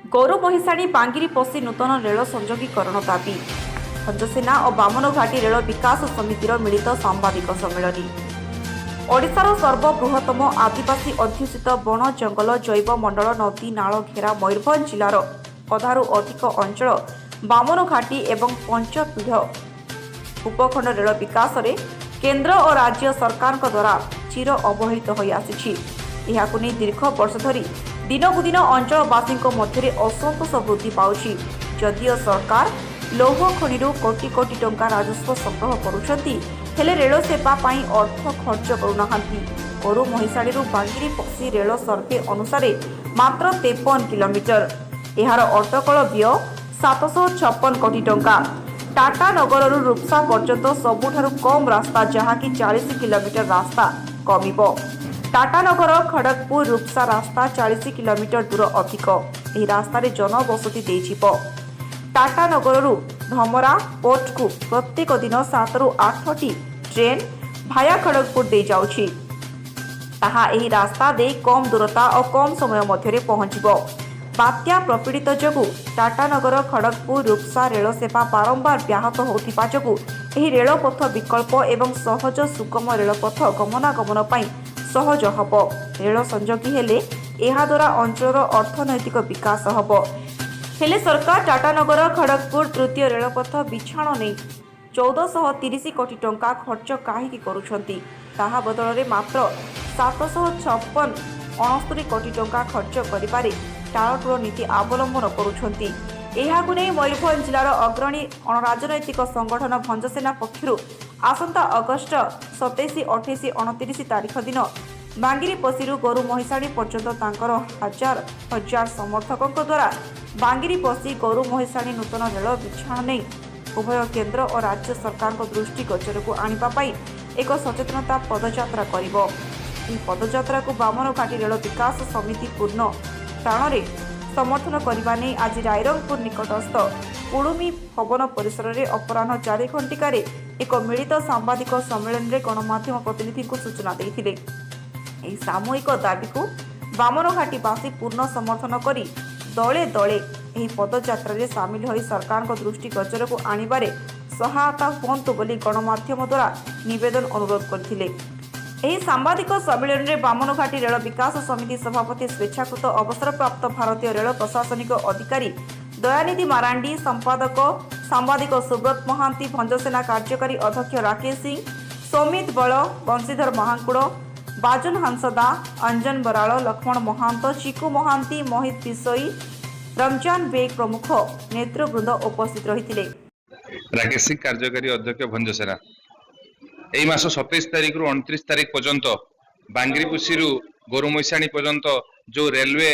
गौरु महिषाणी बांगिरी पशी नूतन रेल संयोगीकरण दाबी भंजसेना और बामनघाटी रेल विकास समितिर मिलित सांबादिक सम्मेलन। ओडिशार सर्वबृहत्तम आदिवासी अध्युषित वन जंगल जैव मंडल नदी नाल घेरा मयूरभंज जिलार अधारू अधिक अंचल बामनघाटी एवं पंचपीढ़ उपखंड रेल विकास रे केंद्र और राज्य सरकार द्वारा चिर अवहेलित हो आसी। दीर्घ वर्ष धरी दिनकू दिन अंचलवासी मध्य असंतोष वृद्धि पाउछि। जदिओ सरकार लौह खनि कोटी कोटी टंका राजस्व संग्रह करुछंती हेले रेल सेवा पाई अर्थ खर्च करुनाहांती। गौरु महिषाणी बांगिरी पक्षी रेल सर्वे अनुसार मात्र 53 किलोमीटर। एहार अटकल व्यय 756 कोटी टंका। टाटा नगर रूपसा पर्यंत सबुठारु कम रास्ता जहाँकि 40 किलोमीटर रास्ता कमिबो। टाटा नगर खड़गपुर रूपसा रास्ता 40 किलोमीटर दूर अधिक। यह रास्तार जनबसति देजिबो। टाटा नगर धमरा पोर्ट को प्रत्येक दिन 7 ରୁ 8टी ट्रेन भाया खड़गपुर दे जाउछि। ताहा एही रास्ता दे कम दूरता और कम समय मध्य पहुंचबो। बात्या प्रपीड़ित जगु टाटा नगर खड़गपुर रूपसा रेल सेवा बारंबार व्याहत होतिबा जगु एही रेलपथ विकल्प एवं सहज सुगम रेलपथ गमनागमन पाई सहज हब। रेल संयोगी हेले एहा द्वारा अंचल अर्थनैतिक विकास हब। हेले सरकार टाटा नगर खड़गपुर तृतीय रेलपथ बिछाण नहीं 1430 कोटी टंका खर्च काहीकि करुछंती। ताहा बदल मात्र 756 कोटी टंका खर्च करिबारे टाळटूळ नीति अवलंबन करुछंती। एहाकु नै मयूरभंज जिलार अग्रणी अणराजनैतिक संगठन भंजसेना पक्षरु आसंता अगस्ट 27, 28, 29 तारीख दिन बांगिरी पशीरु गौरु महिषाणी पर्यंत तांकर हजार हजार समर्थकों द्वारा बांगिरी पशी गौरु महिषाणी नूतन रेल बिछाण नहीं उभय केंद्र और राज्य सरकार दृष्टिगोचर को आनिबा पाई एक सचेतनता पदयात्रा करिबो। ଏହି ପଦଯାତ୍ରାକୁ ବାମନଘାଟି रेल विकास समिति पूर्ण प्राण समर्थन करने नहीं आज रायरंगपुर निकटस्थ कुड़ुमी भवन परिसर में अपराह 4 घंटिकार एक मिलित सांबादिक सम्मेलन में गणमाध्यम प्रतिनिधि को सूचना देते। यह सामूहिक दाबी को बामनघाटीवासी पूर्ण समर्थन कर दले दले यह पदयात्रा सामिल हो सरकार दृष्टिगोचर को आनिबारे सहायता हुंतु बोली गणमाध्यम द्वारा निवेदन अनुरोध करथिले। ଏହି ସାମ୍ବାଦିକ ସମ୍ମିଳନୀରେ ବାମନଘାଟି ରେଳ ବିକାଶ ସମିତି ସଭାପତି ସ୍ୱେଚ୍ଛାକୃତ ଅବସରପ୍ରାପ୍ତ ଭାରତୀୟ ରେଳ ପ୍ରଶାସନିକ ଅଧିକାରୀ ଦୟାନିଧି ମାରାଣ୍ଡି, ସମ୍ପାଦକ ସାମ୍ବାଦିକ ସୁବ୍ରତ ମହାନ୍ତି, ଭଞ୍ଜସେନା କାର୍ଯ୍ୟକାରୀ ଅଧ୍ୟକ୍ଷ ରାକେଶ ସିଂ, ସୌମିତ ବଳ, ବଂଶୀଧର ମହାଙ୍କୁଡ଼, ବାଜନ ହାଂସଦା, ଅଞ୍ଜନ ବରାଳ, ଲକ୍ଷ୍ମଣ ମହାନ୍ତ, ଚିକୁ ମହାନ୍ତି, ମୋହିତ ବିଷୋଇ, ରମଜାନ ବେଗ ପ୍ରମୁଖ ନେତୃବୃନ୍ଦ ଉପସ୍ଥିତ ରହିଥିଲେ। राकेश सिंह कार्यकारी अध्यक्ष भंजसेना यही मास 27 तारीख रु 29 तारीख पर्यंत बांगिरीपुशी गौरु महिषाणी पर्यंत जो रेलवे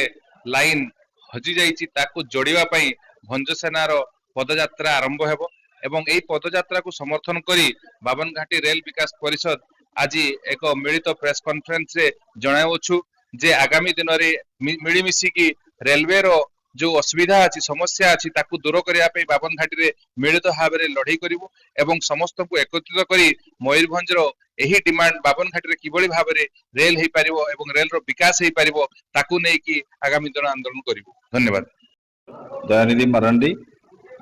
लाइन हजि जाइछि ताकू जोड़िबा पई भंजसेनार पदयात्रा आरंभ हेबो एवं एई पदयात्रा को समर्थन करी बामनघाटी रेल विकास परिषद आज एक मिलित प्रेस कॉन्फ्रेंस रे जणावछु जे आगामी दिन रे मिलीमिशी की रेलवे रो जो असुविधा अच्छी समस्या अच्छी ताकू दूर करने बामनघाटी रे मिलित भाव में लड़ाई करूँ एवं समस्त को एकत्रित करी मयूरभंज यही डिमांड बामनघाटी रे किभली भाव में रेल हो पार एवं रेल रो विकास हो पार ताकू नहीं आगामी दिन आंदोलन करूँ। धन्यवाद। दयानिधि मारांडी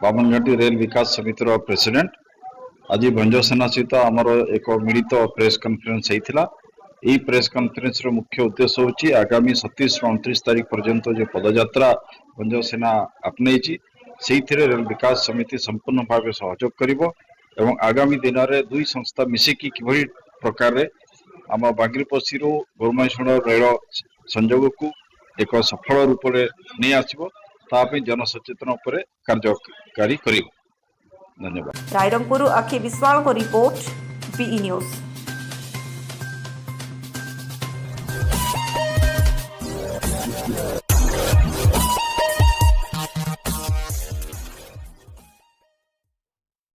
बामनघाटी रेल विकास समितिर प्रेसिडेंट आज भंजसेना सहित आमर एक मिलित प्रेस कॉन्फ्रेंस होता। यही प्रेस कॉन्फ्रेंस रो मुख्य उद्देश्य होची आगामी 27 ରୁ 29 तारीख पर्यंत जो पदयात्रा भंजसेना आपनेछि सेइथिरे रेल विकास समिति संपूर्ण भाव सहयोग करिवो एवं आगामी दिन रे दुई संस्था मिसिकी किभली प्रकार रे आम बांगिरीपशी रो गौरमहिषाणी रेल संयोग को एक सफल रूप रे नै आसीबो तापे जनसचेतन उपरे कार्यकारी करिवो। धन्यवाद। रायरंगपुर अखि विश्वाल को रिपोर्ट बीई न्यूज।